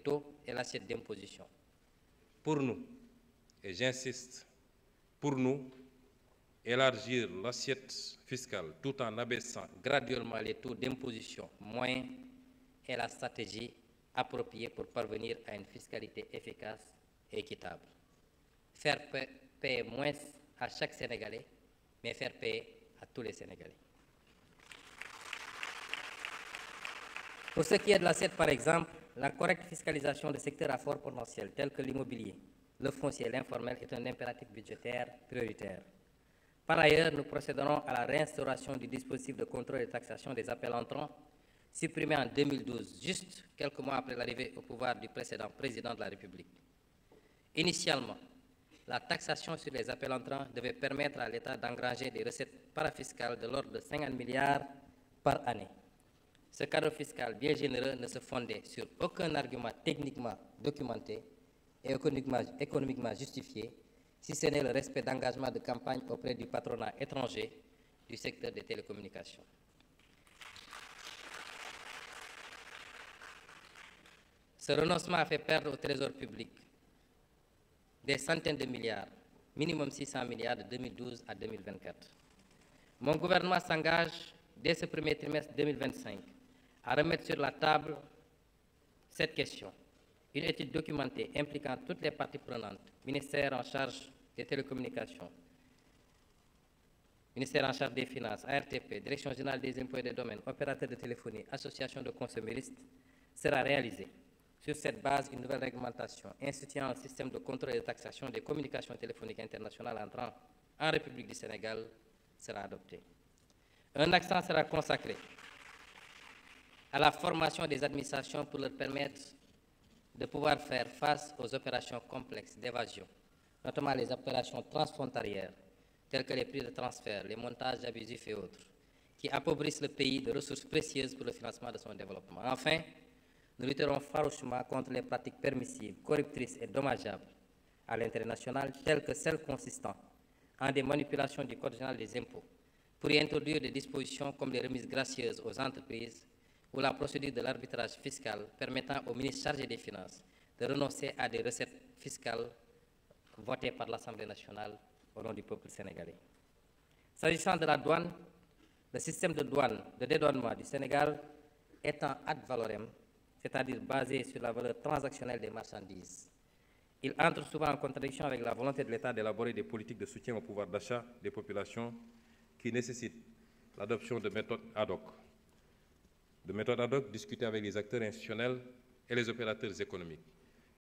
taux et l'assiette d'imposition. Pour nous, et j'insiste, pour nous, élargir l'assiette fiscale tout en abaissant graduellement les taux d'imposition moyens est la stratégie appropriée pour parvenir à une fiscalité efficace et équitable. Faire payer moins à chaque Sénégalais, mais faire payer à tous les Sénégalais. Pour ce qui est de l'assiette, par exemple, la correcte fiscalisation de secteurs à fort potentiel, tels que l'immobilier, le foncier et l'informel, est un impératif budgétaire prioritaire. Par ailleurs, nous procéderons à la réinstauration du dispositif de contrôle et de taxation des appels entrants, supprimé en 2012, juste quelques mois après l'arrivée au pouvoir du précédent président de la République. Initialement, la taxation sur les appels entrants devait permettre à l'État d'engranger des recettes parafiscales de l'ordre de 50 milliards par année. Ce cadre fiscal bien généreux ne se fondait sur aucun argument techniquement documenté et économiquement justifié, si ce n'est le respect d'engagements de campagne auprès du patronat étranger du secteur des télécommunications. Ce renoncement a fait perdre au Trésor public des centaines de milliards, minimum 600 milliards de 2012 à 2024. Mon gouvernement s'engage dès ce premier trimestre 2025 à remettre sur la table cette question. Une étude documentée impliquant toutes les parties prenantes, ministère en charge des télécommunications, ministère en charge des finances, ARTP, Direction générale des impôts et des domaines, opérateurs de téléphonie, associations de consuméristes, sera réalisée. Sur cette base, une nouvelle réglementation instituant un système de contrôle et de taxation des communications téléphoniques internationales entrant en République du Sénégal sera adoptée. Un accent sera consacré à la formation des administrations pour leur permettre de pouvoir faire face aux opérations complexes d'évasion, notamment les opérations transfrontalières, telles que les prix de transfert, les montages abusifs et autres, qui appauvrissent le pays de ressources précieuses pour le financement de son développement. Enfin, nous lutterons farouchement contre les pratiques permissives, corruptrices et dommageables à l'intérêt national, telles que celles consistant en des manipulations du Code général des impôts, pour y introduire des dispositions comme les remises gracieuses aux entreprises ou la procédure de l'arbitrage fiscal permettant au ministre chargé des Finances de renoncer à des recettes fiscales votées par l'Assemblée nationale au nom du peuple sénégalais. S'agissant de la douane, le système de douane, de dédouanement du Sénégal étant ad valorem, c'est-à-dire basé sur la valeur transactionnelle des marchandises, il entre souvent en contradiction avec la volonté de l'État d'élaborer des politiques de soutien au pouvoir d'achat des populations qui nécessitent l'adoption de méthodes ad hoc. De méthodes ad hoc discutées avec les acteurs institutionnels et les opérateurs économiques.